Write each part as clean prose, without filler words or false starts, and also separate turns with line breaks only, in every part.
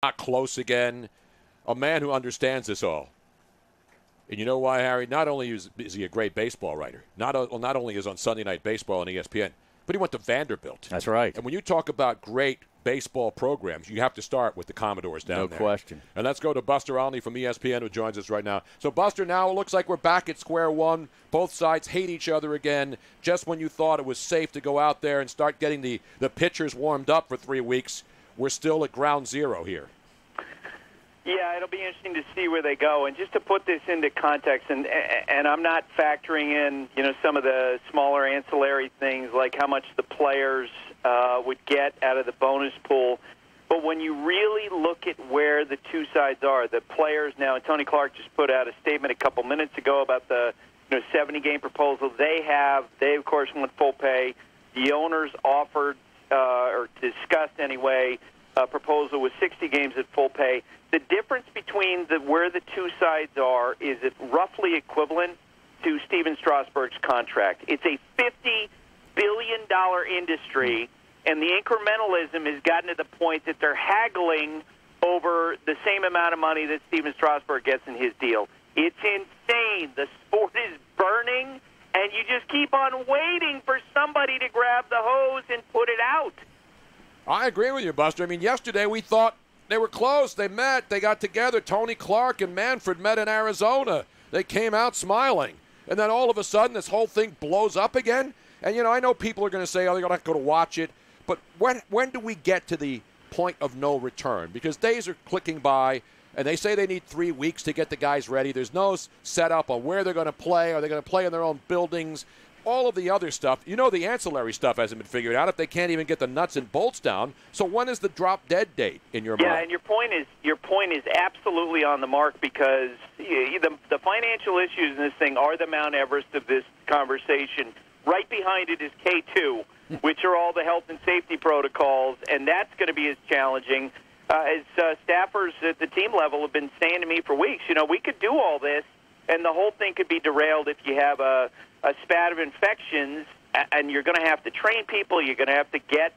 not close again. A man who understands this all. And you know why, Harry? Not only is he a great baseball writer, not only is on Sunday Night Baseball on ESPN, but he went to Vanderbilt.
That's right.
And when you talk about great baseball programs, you have to start with the Commodores down there.
No question.
And let's go to Buster Olney from ESPN, who joins us right now. So, Buster, now it looks like we're back at square one. Both sides hate each other again. Just when you thought it was safe to go out there and start getting the pitchers warmed up for 3 weeks, we're still at ground zero here.
Yeah, it'll be interesting to see where they go. And just to put this into context, and I'm not factoring in, some of the smaller ancillary things like how much the players would get out of the bonus pool. But when you really look at where the two sides are, the players now, and Tony Clark just put out a statement a couple minutes ago about the 70-game proposal they of course want full pay. The owners offered or discussed anyway a proposal with 60 games at full pay. The difference between where the two sides are is it roughly equivalent to Steven Strasburg's contract. It's a $50 billion industry, and the incrementalism has gotten to the point that they're haggling over the same amount of money that Steven Strasburg gets in his deal. It's insane. The sport is burning, and you just keep on waiting for somebody to grab the hose and put it out.
I agree with you, Buster. I mean, yesterday we thought they were close. They met. They got together. Tony Clark and Manfred met in Arizona. They came out smiling. And then all of a sudden this whole thing blows up again. And, I know people are going to say, oh, they're going to go to watch it. But when do we get to the point of no return? Because days are clicking by, and they say they need 3 weeks to get the guys ready. There's no setup on where they're going to play. Are they going to play in their own buildings? All of the other stuff. The ancillary stuff hasn't been figured out if they can't even get the nuts and bolts down. So when is the drop-dead date in your mind?
Yeah, and your point is absolutely on the mark because the financial issues in this thing are the Mount Everest of this conversation. Right behind it is K2, which are all the health and safety protocols, and that's going to be as challenging. As staffers at the team level have been saying to me for weeks, we could do all this, and the whole thing could be derailed if you have a spat of infections, and you're going to have to train people. You're going to have to get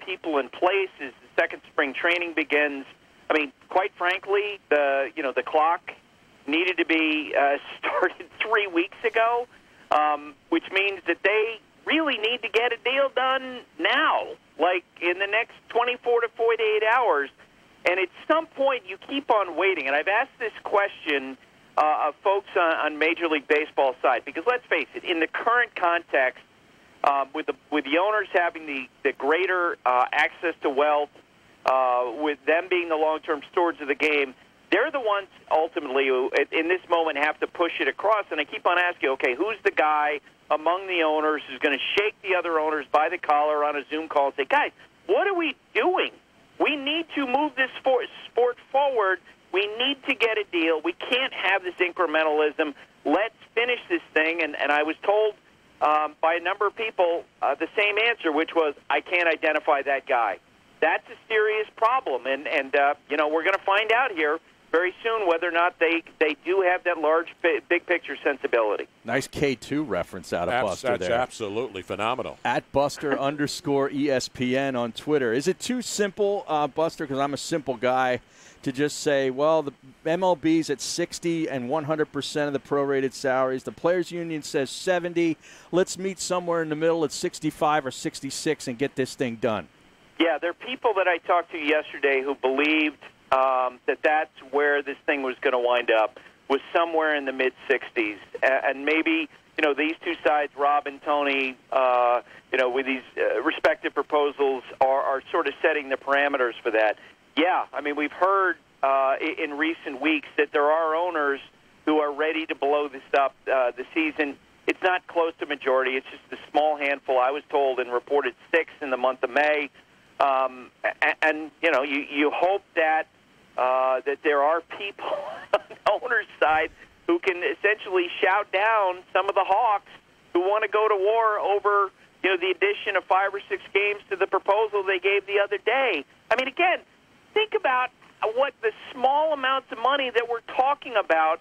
people in place as the second spring training begins. I mean, quite frankly, the clock needed to be started 3 weeks ago, which means that they really need to get a deal done now, like in the next 24 to 48 hours. And at some point, you keep on waiting. And I've asked this question of folks on Major League Baseball side, because let's face it, in the current context, with the owners having the greater access to wealth, with them being the long-term stewards of the game, they're the ones ultimately who, in this moment, have to push it across. And I keep on asking, okay, who's the guy among the owners who's going to shake the other owners by the collar on a Zoom call and say, guys, what are we doing? We need to move this sport forward. We need to get a deal. We can't have this incrementalism. Let's finish this thing. And I was told by a number of people the same answer, which was, I can't identify that guy. That's a serious problem. And we're going to find out here very soon whether or not they do have that large, big picture sensibility.
Nice K2 reference out of Buster
that's
there.
Absolutely phenomenal.
At Buster_ESPN on Twitter. Is it too simple, Buster, because I'm a simple guy, to just say, well, the MLB's at 60 and 100% of the prorated salaries. The Players Union says 70. Let's meet somewhere in the middle at 65 or 66 and get this thing done.
Yeah, there are people that I talked to yesterday who believed that that's where this thing was going to wind up, was somewhere in the mid-60s. And maybe, these two sides, Rob and Tony, with these respective proposals are sort of setting the parameters for that. Yeah, I mean, we've heard in recent weeks that there are owners who are ready to blow this up this season. It's not close to majority. It's just a small handful. I was told and reported 6 in the month of May. You hope that there are people on the owner's side who can essentially shout down some of the hawks who want to go to war over, the addition of 5 or 6 games to the proposal they gave the other day. I mean, again, think about what the small amounts of money that we're talking about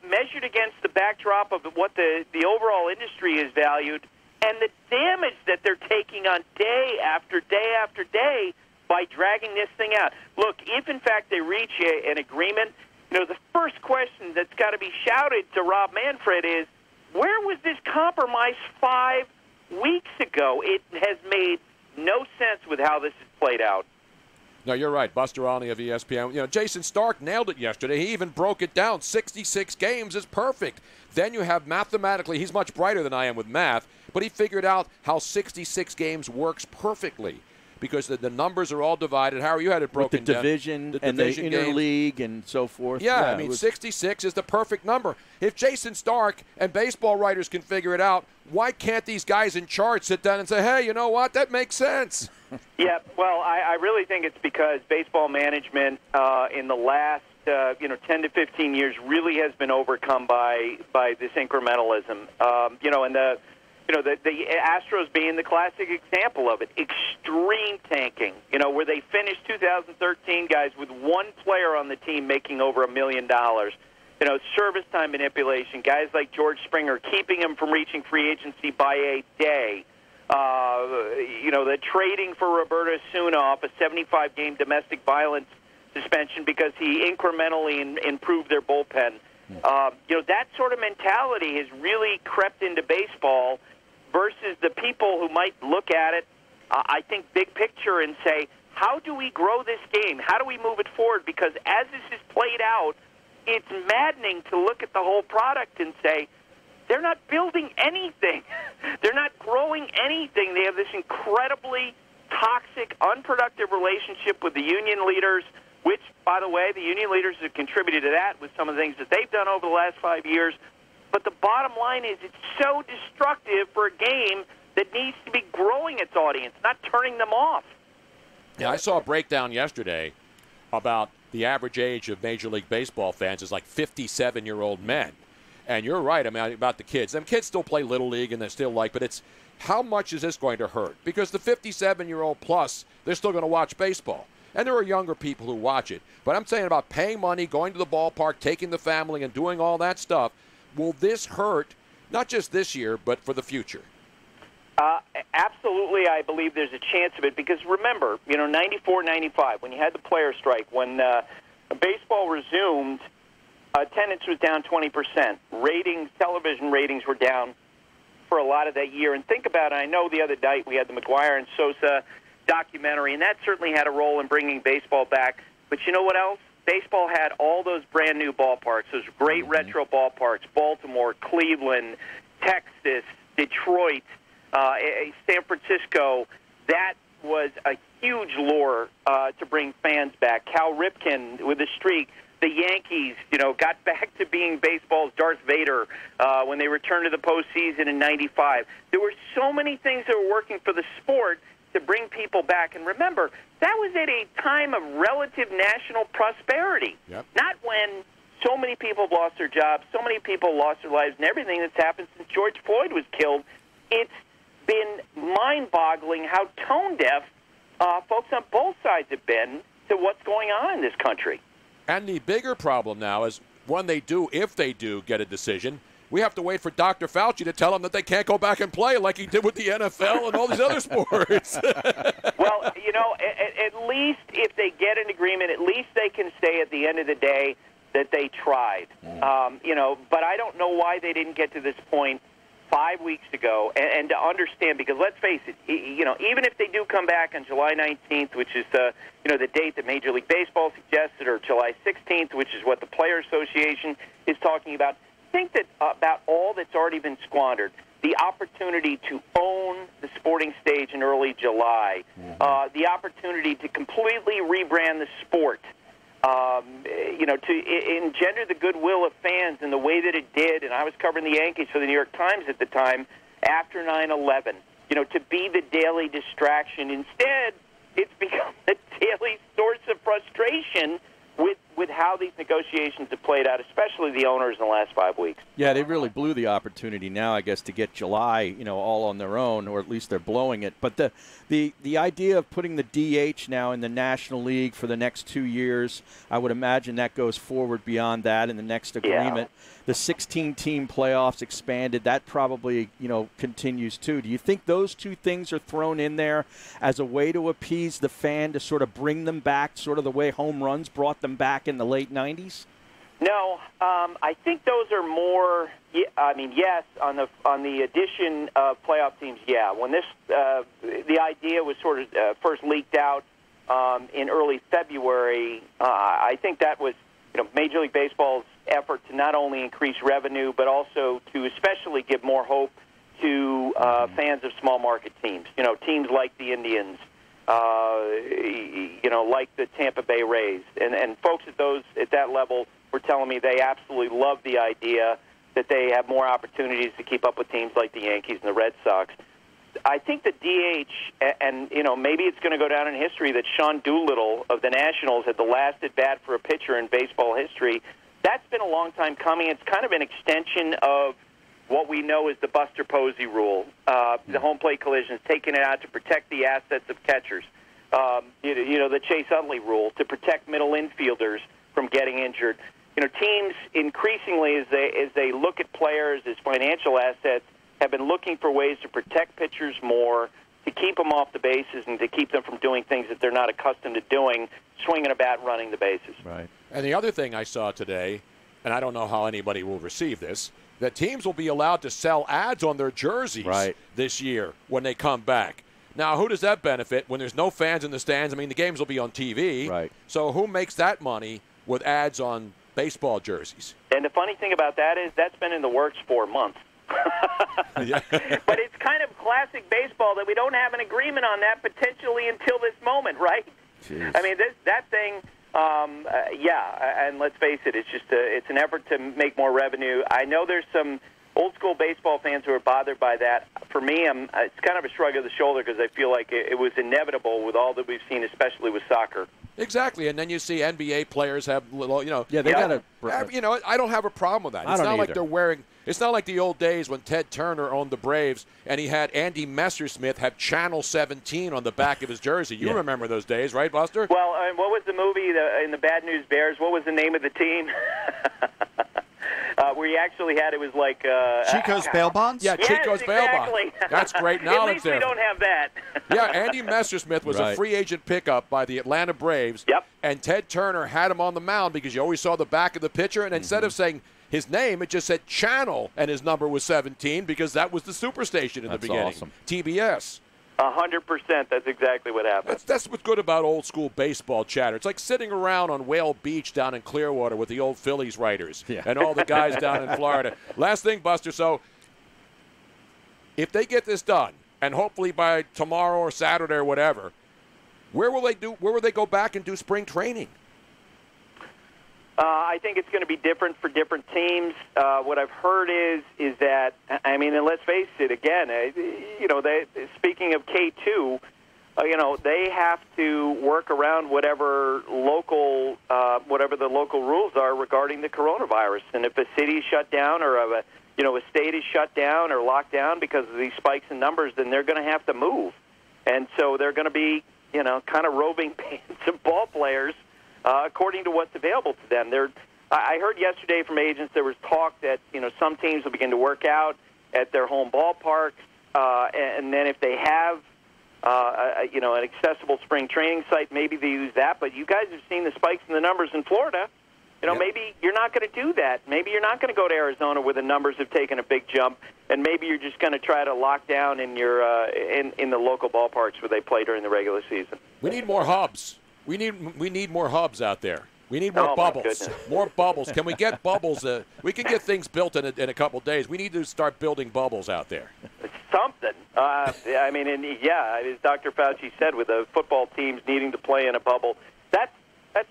measured against the backdrop of what the overall industry is valued, and the damage that they're taking on day after day after day by dragging this thing out. Look, if in fact they reach an agreement, the first question that's got to be shouted to Rob Manfred is, where was this compromise 5 weeks ago? It has made no sense with how this has played out.
No, you're right. Buster Olney of ESPN. Jason Stark nailed it yesterday. He even broke it down. 66 games is perfect. Then you have mathematically, he's much brighter than I am with math, but he figured out how 66 games works perfectly because the numbers are all divided. Harry, you had it broken
with the
down.
Division
The
and
division
the
games.
interleague and so forth.
Yeah, I mean, 66 is the perfect number. If Jason Stark and baseball writers can figure it out, why can't these guys in charge sit down and say, hey, you know what, that makes sense?
Yeah, well, I really think it's because baseball management in the last 10 to 15 years really has been overcome by this incrementalism. The Astros being the classic example of it. Extreme tanking, where they finished 2013, guys, with one player on the team making over $1 million. Service time manipulation, guys like George Springer, keeping him from reaching free agency by a day. The trading for Roberto Osuna off a 75-game domestic violence suspension because he incrementally improved their bullpen. That sort of mentality has really crept into baseball versus the people who might look at it, I think, big picture and say, how do we grow this game? How do we move it forward? Because as this is played out, it's maddening to look at the whole product and say, they're not building anything. They're not growing anything. They have this incredibly toxic, unproductive relationship with the union leaders, which, by the way, the union leaders have contributed to that with some of the things that they've done over the last 5 years. But the bottom line is it's so destructive for a game that needs to be growing its audience, not turning them off.
Yeah, I saw a breakdown yesterday about the average age of Major League Baseball fans is like 57-year-old men. And you're right, about the kids. Them kids still play Little League and they're still but it's how much is this going to hurt? Because the 57-year-old plus, they're still going to watch baseball. And there are younger people who watch it. But I'm saying about paying money, going to the ballpark, taking the family, and doing all that stuff. Will this hurt, not just this year, but for the future?
Absolutely, I believe there's a chance of it. Because remember, 94, 95, when you had the player strike, when baseball resumed, attendance was down 20%. Television ratings were down for a lot of that year. And think about it. I know the other night we had the McGuire and Sosa documentary, and that certainly had a role in bringing baseball back. But you know what else? Baseball had all those brand-new ballparks, those great retro ballparks, Baltimore, Cleveland, Texas, Detroit, San Francisco. That was a huge lure to bring fans back. Cal Ripken with the streak. The Yankees, got back to being baseball's Darth Vader when they returned to the postseason in '95. There were so many things that were working for the sport to bring people back. And remember, that was at a time of relative national prosperity, not when so many people have lost their jobs, so many people lost their lives, and everything that's happened since George Floyd was killed. It's been mind-boggling how tone-deaf folks on both sides have been to what's going on in this country.
And the bigger problem now is when they do, if they do get a decision, we have to wait for Dr. Fauci to tell them that they can't go back and play like he did with the NFL and all these other sports.
Well, at least if they get an agreement, at least they can say at the end of the day that they tried. But I don't know why they didn't get to this point 5 weeks ago, and to understand, because let's face it, even if they do come back on July 19th, which is the date that Major League Baseball suggested, or July 16th, which is what the Player Association is talking about, think that about all that's already been squandered, the opportunity to own the sporting stage in early July, the opportunity to completely rebrand the sport, to engender the goodwill of fans in the way that it did, and I was covering the Yankees for the New York Times at the time, after 9/11, to be the daily distraction. Instead, it's become a daily source of frustration with with how these negotiations have played out, especially the owners in the last 5 weeks.
Yeah, they really blew the opportunity now, I guess, to get July, all on their own, or at least they're blowing it. But the idea of putting the DH now in the National League for the next 2 years, I would imagine that goes forward beyond that in the next agreement.
Yeah.
The 16-team playoffs expanded. That probably, continues too. Do you think those two things are thrown in there as a way to appease the fan, to sort of bring them back, sort of the way home runs brought them back in the late 90s?
No, I think those are more. Yes, on the addition of playoff teams. Yeah, when the idea was sort of first leaked out in early February, I think that was Major League Baseball's effort to not only increase revenue but also to especially give more hope to fans of small market teams. Teams like the Indians, like the Tampa Bay Rays, and folks at that level were telling me they absolutely love the idea that they have more opportunities to keep up with teams like the Yankees and the Red Sox. I think the DH, and maybe it's going to go down in history that Sean Doolittle of the Nationals had the last at bat for a pitcher in baseball history. That's been a long time coming. It's kind of an extension of what we know as the Buster Posey rule, the home plate collisions, taking it out to protect the assets of catchers. The Chase Utley rule to protect middle infielders from getting injured. Teams increasingly, as they look at players as financial assets, have been looking for ways to protect pitchers more, to keep them off the bases, and to keep them from doing things that they're not accustomed to doing, swinging a bat, running the bases.
Right.
And the other thing I saw today, and I don't know how anybody will receive this, that teams will be allowed to sell ads on their jerseys this year when they come back. Now, who does that benefit when there's no fans in the stands? I mean, the games will be on TV.
Right.
So who makes that money with ads on baseball jerseys?
And the funny thing about that is that's been in the works for months.
Yeah.
But it's kind of classic baseball that we don't have an agreement on that potentially until this moment, right?
Jeez.
I mean, that thing, and let's face it, it's an effort to make more revenue. I know there's some old-school baseball fans who are bothered by that. For me, it's kind of a shrug of the shoulder because I feel like it was inevitable with all that we've seen, especially with soccer.
Exactly, and then you see NBA players have little,
Yeah, they got to.
I don't have a problem with that. It's not like they're wearing. It's not like the old days when Ted Turner owned the Braves and he had Andy Messersmith have Channel 17 on the back of his jersey. You remember those days, right, Buster?
Well, what was the movie in the Bad News Bears? What was the name of the team? Where he actually had it was like
Chico's Bail Bonds?
Yeah,
yes,
Chico's Bail Bonds.
Exactly.
That's great knowledge.
At least
there.
we don't have that.
Yeah, Andy Messersmith was a free agent pickup by the Atlanta Braves.
Yep.
And Ted Turner had him on the mound because you always saw the back of the pitcher, and instead of saying his name, it just said Channel, and his number was 17 because that was the superstation in the beginning.
Awesome.
TBS.
100%. That's exactly what happened.
That's what's good about old school baseball chatter. It's like sitting around on Whale Beach down in Clearwater with the old Phillies writers and all the guys down in Florida. Last thing, Buster. So if they get this done, and hopefully by tomorrow or Saturday or whatever, where will they go back and do spring training?
I think it's going to be different for different teams. What I've heard is that, and let's face it, again, speaking of K2, they have to work around whatever the local rules are regarding the coronavirus. And if a city is shut down or a state is shut down or locked down because of these spikes in numbers, then they're going to have to move. And so they're going to be, kind of roving bands of ball players according to what's available to them. I heard yesterday from agents there was talk that some teams will begin to work out at their home ballparks, and then if they have an accessible spring training site, maybe they use that. But you guys have seen the spikes in the numbers in Florida. Maybe you're not going to do that. Maybe you're not going to go to Arizona where the numbers have taken a big jump, and maybe you're just going to try to lock down in your in the local ballparks where they play during the regular season.
We need more hubs. We need more hubs out there. We need more bubbles. More bubbles. Can we get bubbles? We can get things built in a couple days. We need to start building bubbles out there.
It's something. As Dr. Fauci said, with the football teams needing to play in a bubble, that's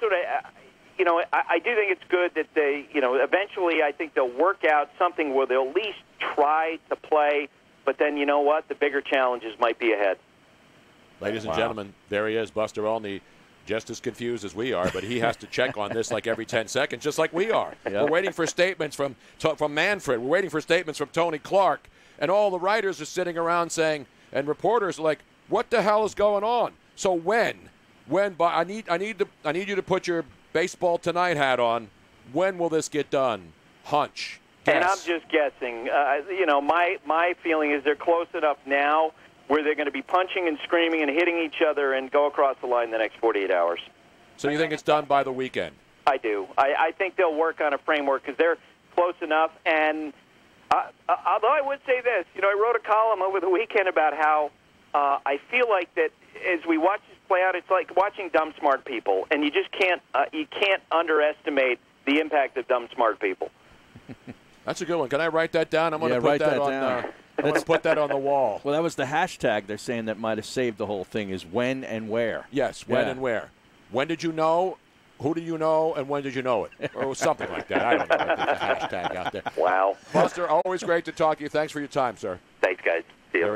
what I do think it's good that they, eventually I think they'll work out something where they'll at least try to play, but then you know what? The bigger challenges might be ahead.
Ladies and gentlemen, there he is, Buster Olney, just as confused as we are, but he has to check on this like every 10 seconds, just like we are.
Yep.
We're waiting for statements from Manfred. We're waiting for statements from Tony Clark. And all the writers are sitting around saying, and reporters are like, what the hell is going on? So when, but I need you to put your baseball tonight hat on. When will this get done? Hunch. Guess.
And I'm just guessing. My feeling is they're close enough now where they're going to be punching and screaming and hitting each other and go across the line the next 48 hours.
So you think it's done by the weekend?
I do. I think they'll work on a framework because they're close enough. And although I would say this, I wrote a column over the weekend about how I feel like that as we watch this play out, it's like watching dumb, smart people. And you just can't underestimate the impact of dumb, smart people.
That's a good one. Can I write that down? I'm going to put
write
that
that
on.
down.
I'm going to put that on the wall.
Well, that was the hashtag they're saying that might have saved the whole thing is when and where.
Yes, when and where. When did you know? Who do you know? And when did you know it? Or something like that. I don't know. There's a hashtag out there.
Wow.
Buster, always great to talk to you. Thanks for your time, sir.
Thanks, guys. See you.